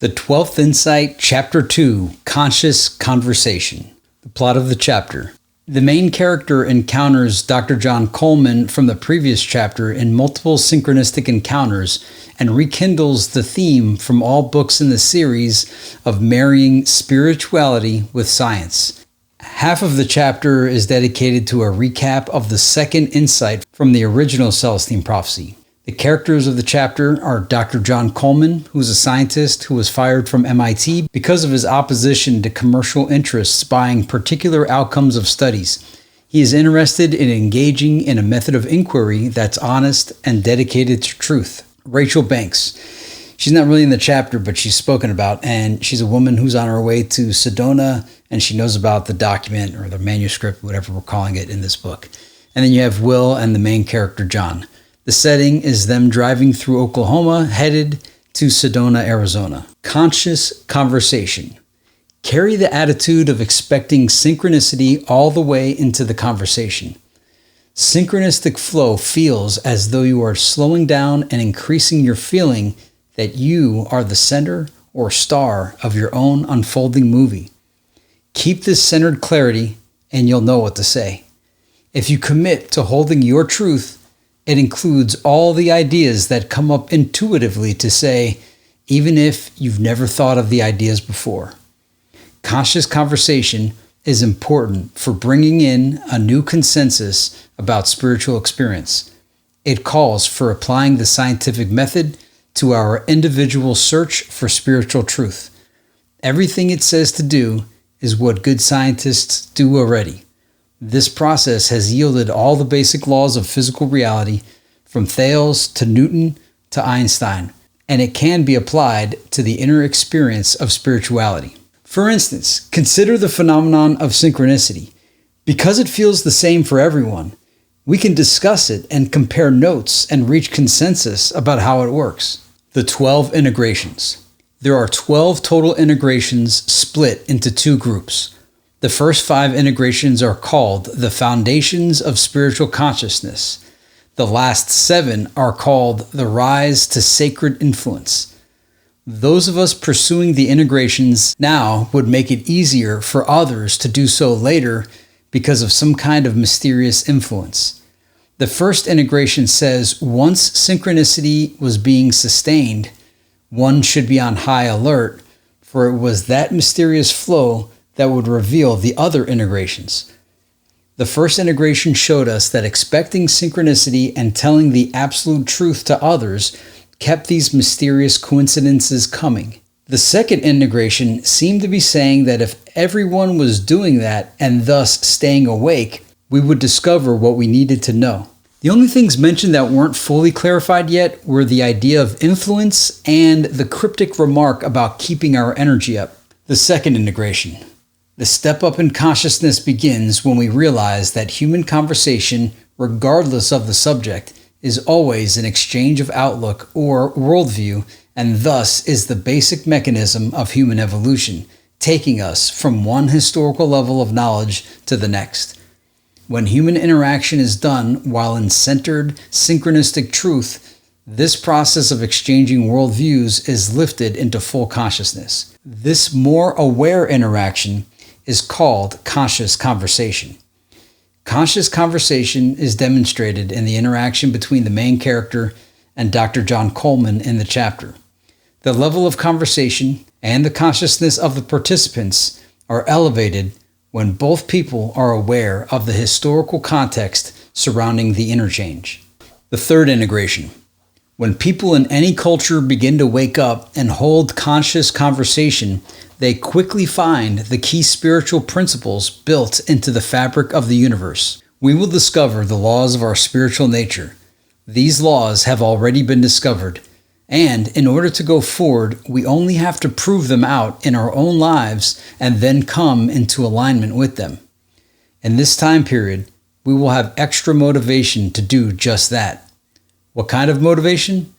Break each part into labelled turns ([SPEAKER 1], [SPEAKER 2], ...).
[SPEAKER 1] The 12th Insight, Chapter 2, Conscious Conversation. The plot of the chapter. The main character encounters Dr. John Coleman from the previous chapter in multiple synchronistic encounters and rekindles the theme from all books in the series of marrying spirituality with science. Half of the chapter is dedicated to a recap of the second insight from the original Celestine prophecy. The characters of the chapter are Dr. John Coleman, who is a scientist who was fired from MIT because of his opposition to commercial interests buying particular outcomes of studies. He is interested in engaging in a method of inquiry that's honest and dedicated to truth. Rachel Banks. She's not really in the chapter, but she's spoken about, and she's a woman who's on her way to Sedona, and she knows about the document or the manuscript, whatever we're calling it in this book. And then you have Will and the main character, John. The setting is them driving through Oklahoma, headed to Sedona, Arizona. Conscious conversation. Carry the attitude of expecting synchronicity all the way into the conversation. Synchronistic flow feels as though you are slowing down and increasing your feeling that you are the center or star of your own unfolding movie. Keep this centered clarity and you'll know what to say. If you commit to holding your truth, it includes all the ideas that come up intuitively to say, even if you've never thought of the ideas before. Conscious conversation is important for bringing in a new consensus about spiritual experience. It calls for applying the scientific method to our individual search for spiritual truth. Everything it says to do is what good scientists do already. This process has yielded all the basic laws of physical reality, from Thales to Newton to Einstein, and it can be applied to the inner experience of spirituality. For instance, consider the phenomenon of synchronicity. Because it feels the same for everyone, we can discuss it and compare notes and reach consensus about how it works. The 12 integrations. There are 12 total integrations split into two groups. The first 5 integrations are called the Foundations of Spiritual Consciousness. The last 7 are called the Rise to Sacred Influence. Those of us pursuing the integrations now would make it easier for others to do so later because of some kind of mysterious influence. The first integration says once synchronicity was being sustained, one should be on high alert, for it was that mysterious flow that would reveal the other integrations. The first integration showed us that expecting synchronicity and telling the absolute truth to others kept these mysterious coincidences coming. The second integration seemed to be saying that if everyone was doing that and thus staying awake, we would discover what we needed to know. The only things mentioned that weren't fully clarified yet were the idea of influence and the cryptic remark about keeping our energy up. The second integration. The step up in consciousness begins when we realize that human conversation, regardless of the subject, is always an exchange of outlook or worldview, and thus is the basic mechanism of human evolution, taking us from one historical level of knowledge to the next. When human interaction is done while in centered, synchronistic truth, this process of exchanging worldviews is lifted into full consciousness. This more aware interaction is called conscious conversation. Conscious conversation is demonstrated in the interaction between the main character and Dr. John Coleman in the chapter. The level of conversation and the consciousness of the participants are elevated when both people are aware of the historical context surrounding the interchange. The third integration. When people in any culture begin to wake up and hold conscious conversation, they quickly find the key spiritual principles built into the fabric of the universe. We will discover the laws of our spiritual nature. These laws have already been discovered, and in order to go forward, we only have to prove them out in our own lives and then come into alignment with them. In this time period, we will have extra motivation to do just that. What kind of motivation?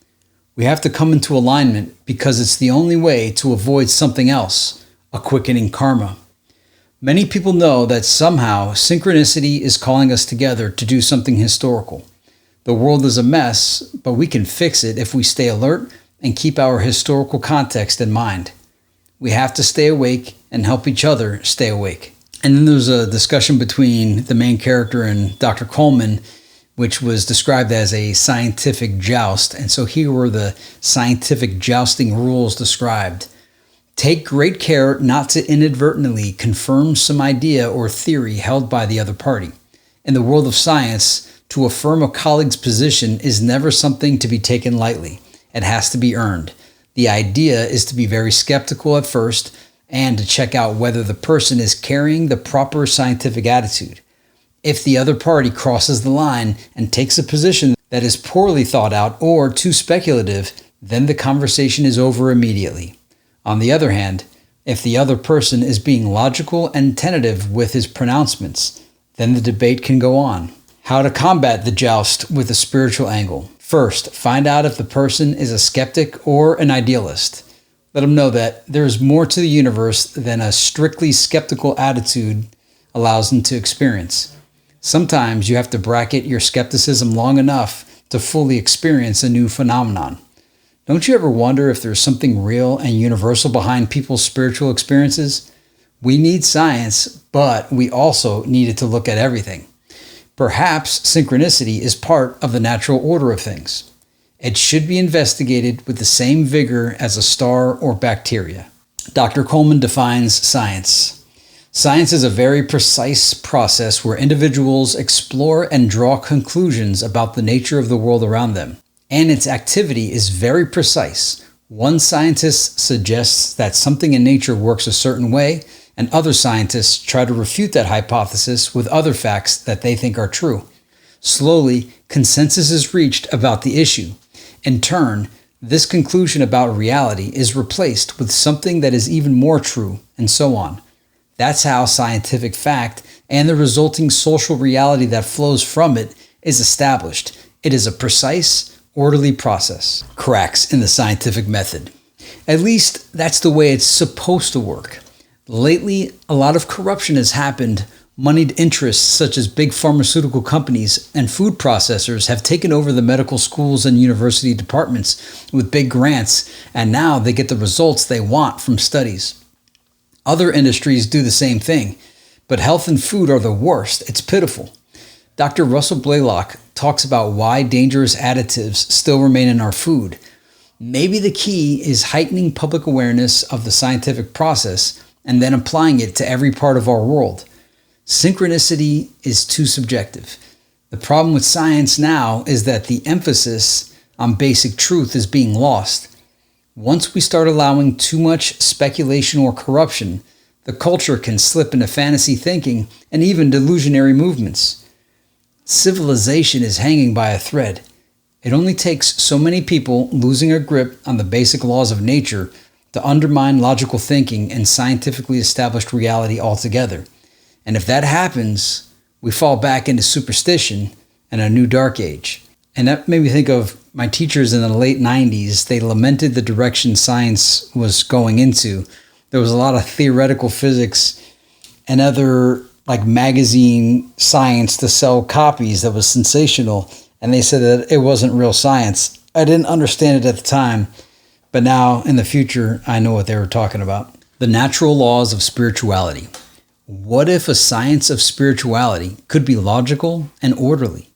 [SPEAKER 1] We have to come into alignment because it's the only way to avoid something else, a quickening karma. Many people know that somehow synchronicity is calling us together to do something historical. The world is a mess, but we can fix it if we stay alert and keep our historical context in mind. We have to stay awake and help each other stay awake. And then there's a discussion between the main character and Dr. Coleman, which was described as a scientific joust. And so here were the scientific jousting rules described. Take great care not to inadvertently confirm some idea or theory held by the other party. In the world of science, to affirm a colleague's position is never something to be taken lightly. It has to be earned. The idea is to be very skeptical at first and to check out whether the person is carrying the proper scientific attitude. If the other party crosses the line and takes a position that is poorly thought out or too speculative, then the conversation is over immediately. On the other hand, if the other person is being logical and tentative with his pronouncements, then the debate can go on. How to combat the joust with a spiritual angle. First, find out if the person is a skeptic or an idealist. Let them know that there is more to the universe than a strictly skeptical attitude allows them to experience. Sometimes you have to bracket your skepticism long enough to fully experience a new phenomenon. Don't you ever wonder if there's something real and universal behind people's spiritual experiences? We need science, but we also needed to look at everything. Perhaps synchronicity is part of the natural order of things. It should be investigated with the same vigor as a star or bacteria. Dr. Coleman defines science. Science is a very precise process where individuals explore and draw conclusions about the nature of the world around them. And its activity is very precise. One scientist suggests that something in nature works a certain way, and other scientists try to refute that hypothesis with other facts that they think are true. Slowly, consensus is reached about the issue. In turn, this conclusion about reality is replaced with something that is even more true, and so on. That's how scientific fact and the resulting social reality that flows from it is established. It is a precise, orderly process. Cracks in the scientific method. At least that's the way it's supposed to work. Lately, a lot of corruption has happened. Moneyed interests such as big pharmaceutical companies and food processors have taken over the medical schools and university departments with big grants, and now they get the results they want from studies. Other industries do the same thing, but health and food are the worst. It's pitiful. Dr. Russell Blaylock talks about why dangerous additives still remain in our food. Maybe the key is heightening public awareness of the scientific process and then applying it to every part of our world. Synchronicity is too subjective. The problem with science now is that the emphasis on basic truth is being lost. Once we start allowing too much speculation or corruption, the culture can slip into fantasy thinking and even delusionary movements. Civilization is hanging by a thread. It only takes so many people losing a grip on the basic laws of nature to undermine logical thinking and scientifically established reality altogether. And if that happens, we fall back into superstition and a new dark age. And that made me think of my teachers in the late 90s. They lamented the direction science was going into. There was a lot of theoretical physics and other magazine science to sell copies that was sensational. And they said that it wasn't real science. I didn't understand it at the time, but now in the future, I know what they were talking about. The natural laws of spirituality. What if a science of spirituality could be logical and orderly?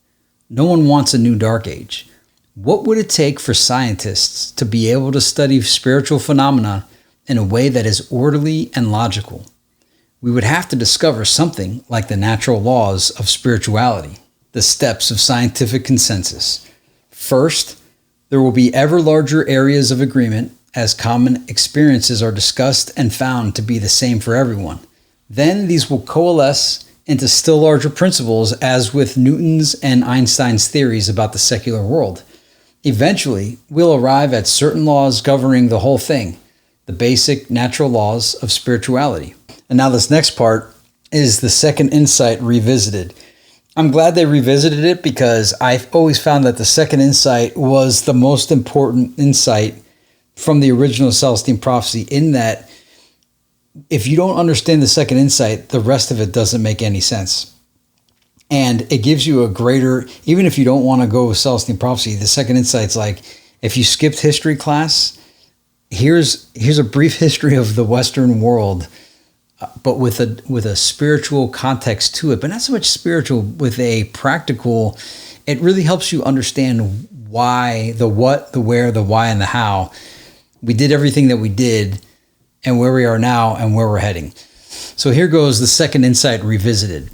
[SPEAKER 1] No one wants a new dark age. What would it take for scientists to be able to study spiritual phenomena in a way that is orderly and logical? We would have to discover something like the natural laws of spirituality. The steps of scientific consensus. First, there will be ever larger areas of agreement as common experiences are discussed and found to be the same for everyone. Then these will coalesce into still larger principles, as with Newton's and Einstein's theories about the secular world. Eventually, we'll arrive at certain laws governing the whole thing, the basic natural laws of spirituality. And now this next part is the second insight revisited. I'm glad they revisited it because I've always found that the second insight was the most important insight from the original Celestine prophecy, in that if you don't understand the second insight, the rest of it doesn't make any sense. And it gives you a greater, even if you don't want to go with Celestine prophecy, the second insight's like If you skipped history class, here's a brief history of the Western world, but with a spiritual context to it, but not so much spiritual, with a practical. It really helps you understand why, the what, the where, the why, and the how we did everything that we did, and where we are now and where we're heading. So here goes the second insight revisited.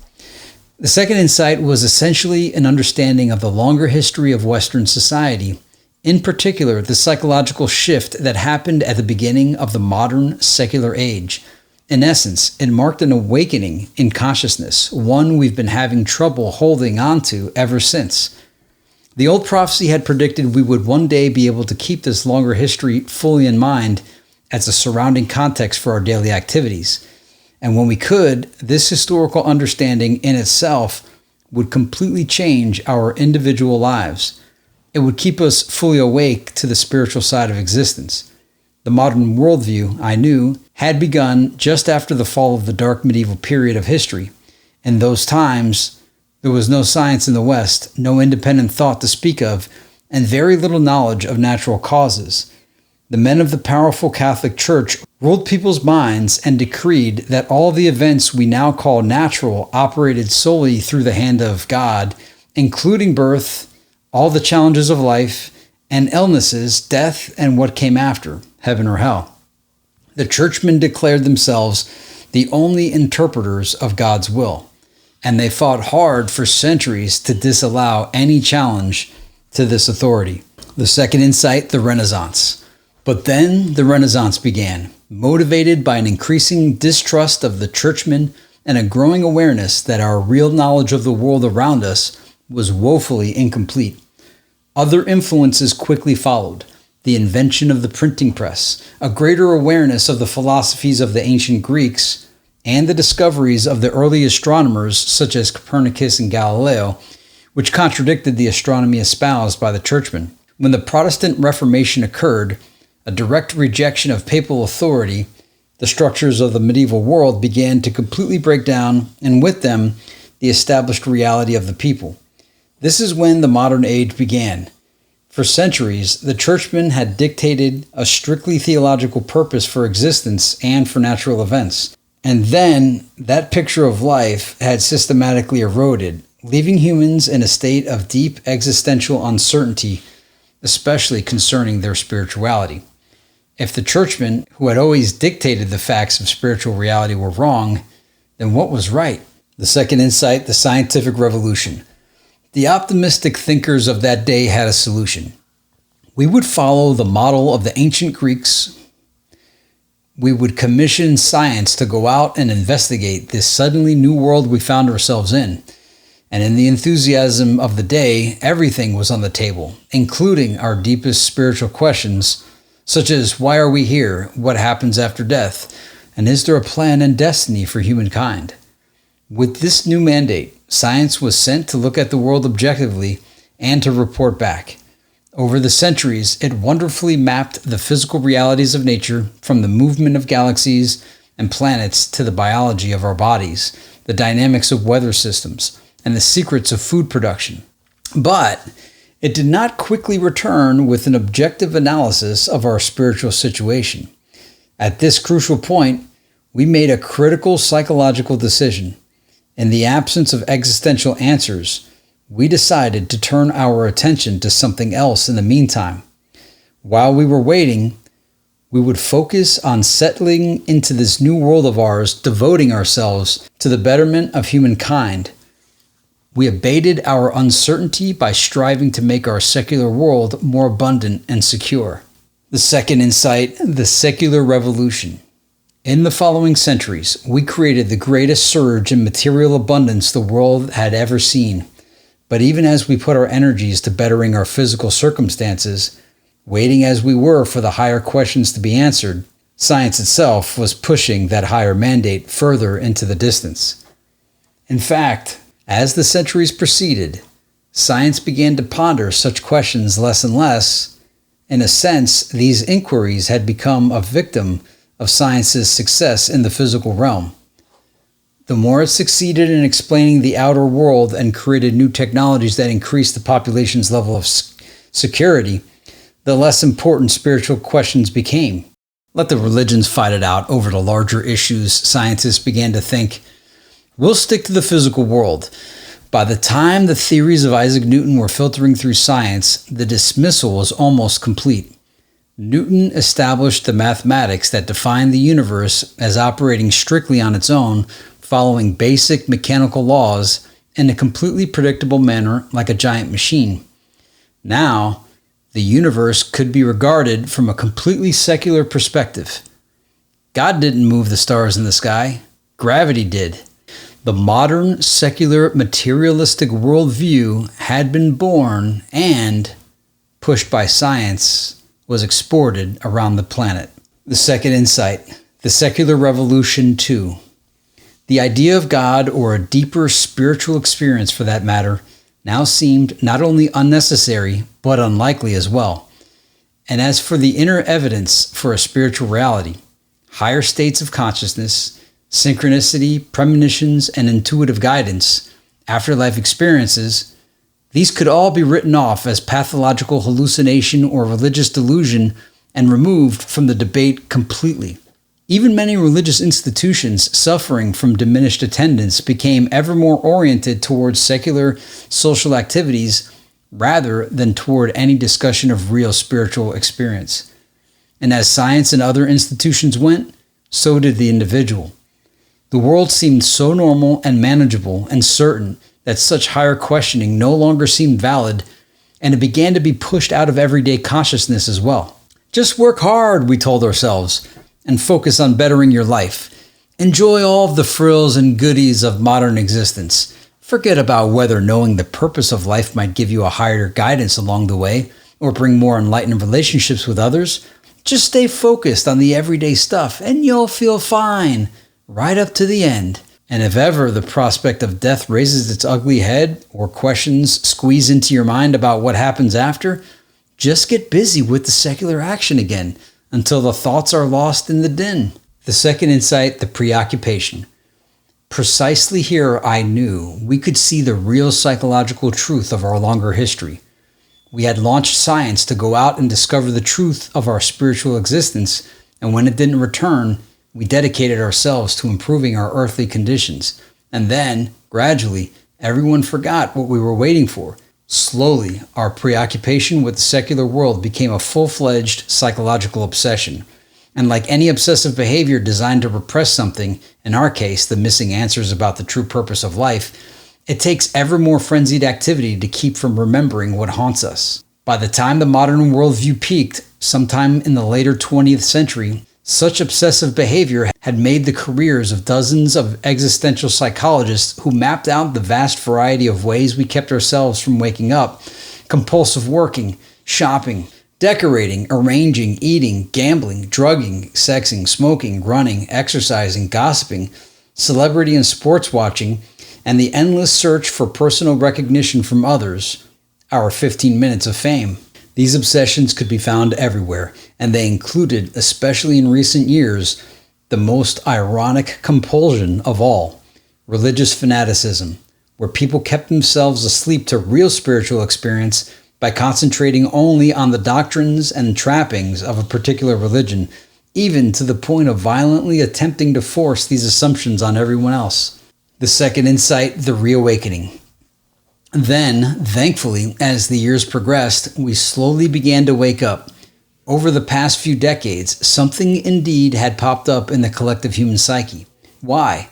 [SPEAKER 1] The second insight was essentially an understanding of the longer history of Western society, in particular the psychological shift that happened at the beginning of the modern secular age. In essence, it marked an awakening in consciousness, one we've been having trouble holding on to ever since. The old prophecy had predicted we would one day be able to keep this longer history fully in mind as a surrounding context for our daily activities. And when we could, this historical understanding in itself would completely change our individual lives. It would keep us fully awake to the spiritual side of existence. The modern worldview, I knew, had begun just after the fall of the dark medieval period of history. In those times, there was no science in the West, no independent thought to speak of, and very little knowledge of natural causes. The men of the powerful Catholic Church ruled people's minds and decreed that all the events we now call natural operated solely through the hand of God, including birth, all the challenges of life, and illnesses, death, and what came after, heaven or hell. The churchmen declared themselves the only interpreters of God's will, and they fought hard for centuries to disallow any challenge to this authority. The second insight, the Renaissance. But then the Renaissance began, motivated by an increasing distrust of the churchmen and a growing awareness that our real knowledge of the world around us was woefully incomplete. Other influences quickly followed: the invention of the printing press, a greater awareness of the philosophies of the ancient Greeks, and the discoveries of the early astronomers such as Copernicus and Galileo, which contradicted the astronomy espoused by the churchmen. When the Protestant Reformation occurred, a direct rejection of papal authority, the structures of the medieval world began to completely break down, and with them, the established reality of the people. This is when the modern age began. For centuries, the churchmen had dictated a strictly theological purpose for existence and for natural events. And then, that picture of life had systematically eroded, leaving humans in a state of deep existential uncertainty, especially concerning their spirituality. If the churchmen, who had always dictated the facts of spiritual reality, were wrong, then what was right? The second insight, the scientific revolution. The optimistic thinkers of that day had a solution. We would follow the model of the ancient Greeks. We would commission science to go out and investigate this suddenly new world we found ourselves in. And in the enthusiasm of the day, everything was on the table, including our deepest spiritual questions, such as why are we here, what happens after death, and is there a plan and destiny for humankind? With this new mandate, science was sent to look at the world objectively and to report back. Over the centuries, it wonderfully mapped the physical realities of nature, from the movement of galaxies and planets to the biology of our bodies, the dynamics of weather systems, and the secrets of food production. But it did not quickly return with an objective analysis of our spiritual situation. At this crucial point, we made a critical psychological decision. In the absence of existential answers, we decided to turn our attention to something else in the meantime. While we were waiting, we would focus on settling into this new world of ours, devoting ourselves to the betterment of humankind. We abated our uncertainty by striving to make our secular world more abundant and secure. The second insight, the secular revolution. In the following centuries, we created the greatest surge in material abundance the world had ever seen. But even as we put our energies to bettering our physical circumstances, waiting as we were for the higher questions to be answered, science itself was pushing that higher mandate further into the distance. In fact, as the centuries proceeded, science began to ponder such questions less and less. In a sense, these inquiries had become a victim of science's success in the physical realm. The more it succeeded in explaining the outer world and created new technologies that increased the population's level of security, the less important spiritual questions became. Let the religions fight it out over the larger issues. Scientists began to think, we'll stick to the physical world. By the time the theories of Isaac Newton were filtering through science, the dismissal was almost complete. Newton established the mathematics that defined the universe as operating strictly on its own, following basic mechanical laws in a completely predictable manner like a giant machine. Now, the universe could be regarded from a completely secular perspective. God didn't move the stars in the sky. Gravity did. The modern, secular, materialistic worldview had been born and, pushed by science, was exported around the planet. The second insight, the secular revolution too. The idea of God, or a deeper spiritual experience for that matter, now seemed not only unnecessary, but unlikely as well. And as for the inner evidence for a spiritual reality, higher states of consciousness, synchronicity, premonitions, and intuitive guidance, afterlife experiences, these could all be written off as pathological hallucination or religious delusion and removed from the debate completely. Even many religious institutions suffering from diminished attendance became ever more oriented towards secular social activities rather than toward any discussion of real spiritual experience. And as science and other institutions went, so did the individual. The world seemed so normal and manageable and certain that such higher questioning no longer seemed valid, and it began to be pushed out of everyday consciousness as well. Just work hard, we told ourselves, and focus on bettering your life. Enjoy all of the frills and goodies of modern existence. Forget about whether knowing the purpose of life might give you a higher guidance along the way or bring more enlightened relationships with others. Just stay focused on the everyday stuff and you'll feel fine, right up to the end. And if ever the prospect of death raises its ugly head or questions squeeze into your mind about what happens after, just get busy with the secular action again until the thoughts are lost in the din. The second insight, the preoccupation. Precisely here I knew we could see the real psychological truth of our longer history. We had launched science to go out and discover the truth of our spiritual existence, and when it didn't return, we dedicated ourselves to improving our earthly conditions. And then, gradually, everyone forgot what we were waiting for. Slowly, our preoccupation with the secular world became a full-fledged psychological obsession. And like any obsessive behavior designed to repress something, in our case, the missing answers about the true purpose of life, it takes ever more frenzied activity to keep from remembering what haunts us. By the time the modern worldview peaked, sometime in the later 20th century, such obsessive behavior had made the careers of dozens of existential psychologists who mapped out the vast variety of ways we kept ourselves from waking up: compulsive working, shopping, decorating, arranging, eating, gambling, drugging, sexing, smoking, running, exercising, gossiping, celebrity and sports watching, and the endless search for personal recognition from others, our 15 minutes of fame. These obsessions could be found everywhere, and they included, especially in recent years, the most ironic compulsion of all, religious fanaticism, where people kept themselves asleep to real spiritual experience by concentrating only on the doctrines and trappings of a particular religion, even to the point of violently attempting to force these assumptions on everyone else. The second insight, the reawakening. Then, thankfully, as the years progressed, we slowly began to wake up. Over the past few decades, something indeed had popped up in the collective human psyche. Why?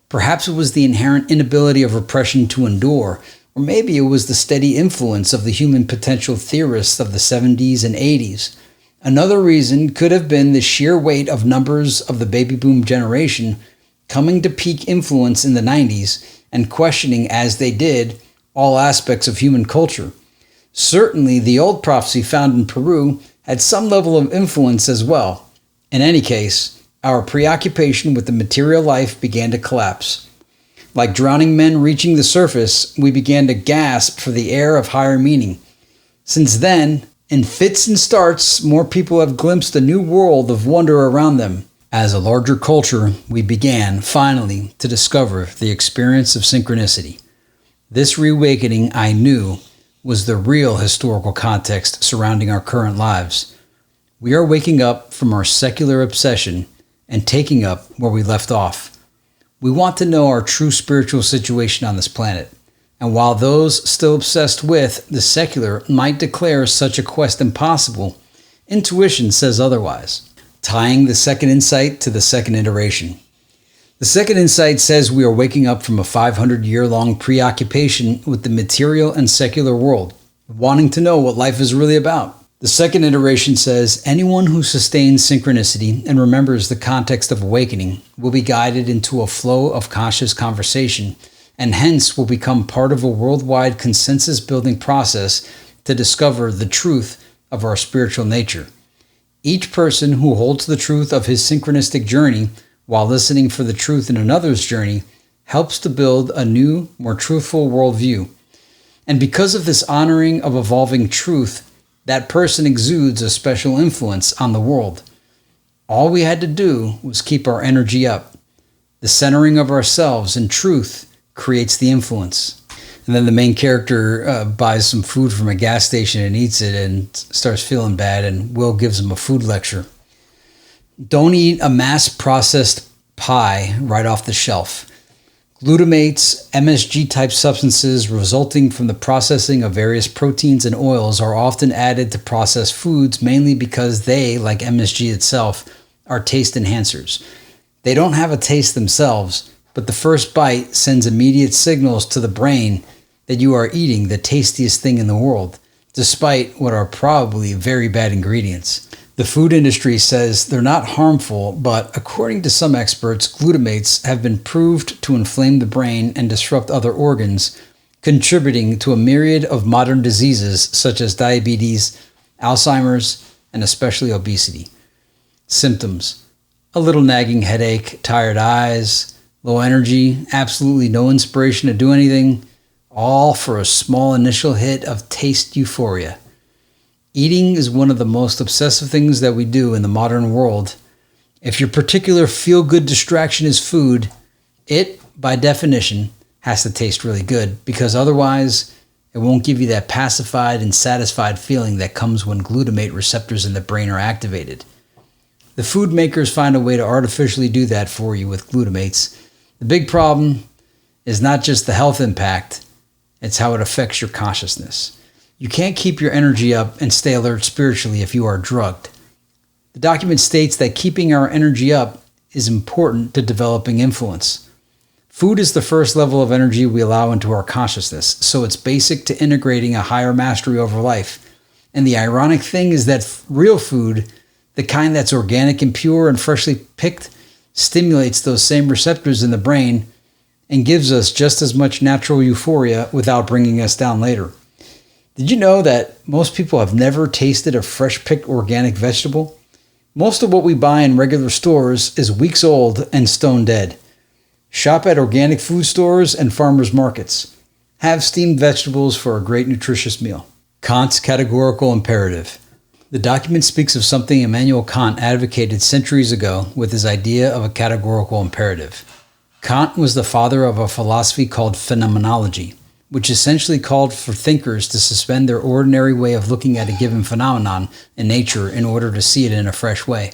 [SPEAKER 1] Perhaps it was the inherent inability of repression to endure, or maybe it was the steady influence of the human potential theorists of the 70s and 80s. Another reason could have been the sheer weight of numbers of the baby boom generation coming to peak influence in the 90s and questioning, as they did, all aspects of human culture. Certainly, the old prophecy found in Peru had some level of influence as well. In any case, our preoccupation with the material life began to collapse. Like drowning men reaching the surface, we began to gasp for the air of higher meaning. Since then, in fits and starts, more people have glimpsed a new world of wonder around them. As a larger culture, we began, finally, to discover the experience of synchronicity. This reawakening, I knew, was the real historical context surrounding our current lives. We are waking up from our secular obsession and taking up where we left off. We want to know our true spiritual situation on this planet. And while those still obsessed with the secular might declare such a quest impossible, intuition says otherwise, tying the second insight to the second iteration. The second insight says we are waking up from a 500-year-long preoccupation with the material and secular world, wanting to know what life is really about. The second iteration says anyone who sustains synchronicity and remembers the context of awakening will be guided into a flow of conscious conversation, and hence will become part of a worldwide consensus-building process to discover the truth of our spiritual nature. Each person who holds the truth of his synchronistic journey while listening for the truth in another's journey helps to build a new, more truthful worldview. And because of this honoring of evolving truth, that person exudes a special influence on the world. All we had to do was keep our energy up. The centering of ourselves in truth creates the influence. And then the main character buys some food from a gas station and eats it and starts feeling bad, and Will gives him a food lecture. Don't eat a mass-processed pie right off the shelf. Glutamates, MSG-type substances resulting from the processing of various proteins and oils are often added to processed foods mainly because they, like MSG itself, are taste enhancers. They don't have a taste themselves, but the first bite sends immediate signals to the brain that you are eating the tastiest thing in the world, despite what are probably very bad ingredients. The food industry says they're not harmful, but according to some experts, glutamates have been proved to inflame the brain and disrupt other organs, contributing to a myriad of modern diseases such as diabetes, Alzheimer's, and especially obesity. Symptoms: a little nagging headache, tired eyes, low energy, absolutely no inspiration to do anything, all for a small initial hit of taste euphoria. Eating is one of the most obsessive things that we do in the modern world. If your particular feel-good distraction is food, it, by definition, has to taste really good, because otherwise it won't give you that pacified and satisfied feeling that comes when glutamate receptors in the brain are activated. The food makers find a way to artificially do that for you with glutamates. The big problem is not just the health impact, it's how it affects your consciousness. You can't keep your energy up and stay alert spiritually if you are drugged. The document states that keeping our energy up is important to developing influence. Food is the first level of energy we allow into our consciousness, so it's basic to integrating a higher mastery over life. And the ironic thing is that real food, the kind that's organic and pure and freshly picked, stimulates those same receptors in the brain and gives us just as much natural euphoria without bringing us down later. Did you know that most people have never tasted a fresh-picked organic vegetable? Most of what we buy in regular stores is weeks old and stone dead. Shop at organic food stores and farmers markets. Have steamed vegetables for a great nutritious meal. Kant's categorical imperative. The document speaks of something Immanuel Kant advocated centuries ago with his idea of a categorical imperative. Kant was the father of a philosophy called phenomenology, which essentially called for thinkers to suspend their ordinary way of looking at a given phenomenon in nature in order to see it in a fresh way.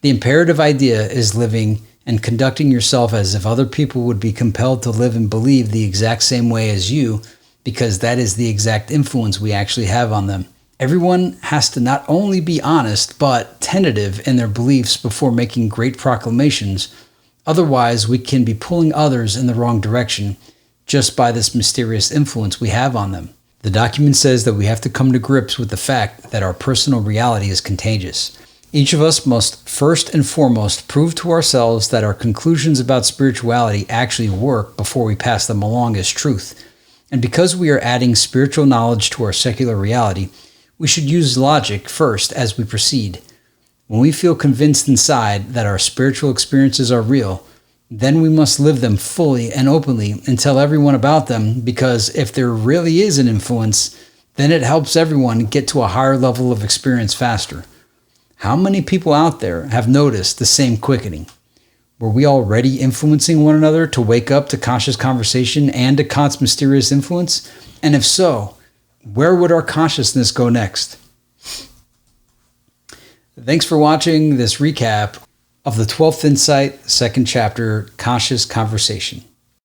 [SPEAKER 1] The imperative idea is living and conducting yourself as if other people would be compelled to live and believe the exact same way as you, because that is the exact influence we actually have on them. Everyone has to not only be honest, but tentative in their beliefs before making great proclamations. Otherwise, we can be pulling others in the wrong direction just by this mysterious influence we have on them. The document says that we have to come to grips with the fact that our personal reality is contagious. Each of us must first and foremost prove to ourselves that our conclusions about spirituality actually work before we pass them along as truth. And because we are adding spiritual knowledge to our secular reality, we should use logic first as we proceed. When we feel convinced inside that our spiritual experiences are real, then we must live them fully and openly and tell everyone about them, because if there really is an influence, then it helps everyone get to a higher level of experience faster. How many people out there have noticed the same quickening? Were we already influencing one another to wake up to conscious conversation and to Kant's mysterious influence? And if so, where would our consciousness go next? Thanks for watching this recap of the 12th Insight, second chapter, Conscious Conversation.